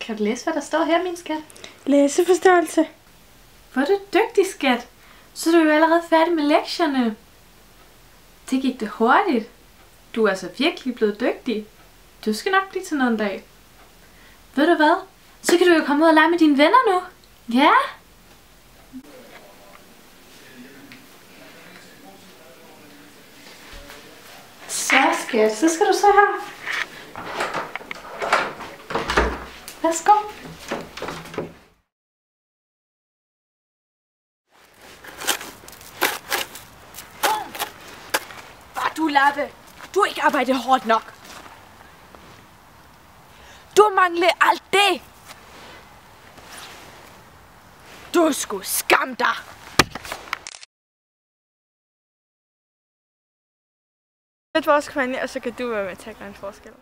Kan du læse, hvad der står her, min skat? Læseforståelse. Hvor er du dygtig, skat. Så er du jo allerede færdig med lektierne. Det gik det hurtigt. Du er altså virkelig blevet dygtig. Du skal nok blive til noget en dag. Ved du hvad? Så kan du jo komme ud og lege med dine venner nu. Ja? Så skat, så skal du så her. Værsgo. Du, Lappe, du har ikke arbejdet hårdt nok. Du mangler alt det. Du skulle skamme dig. Lidt vores kvinde, og så kan du være med til at gøre en forskel.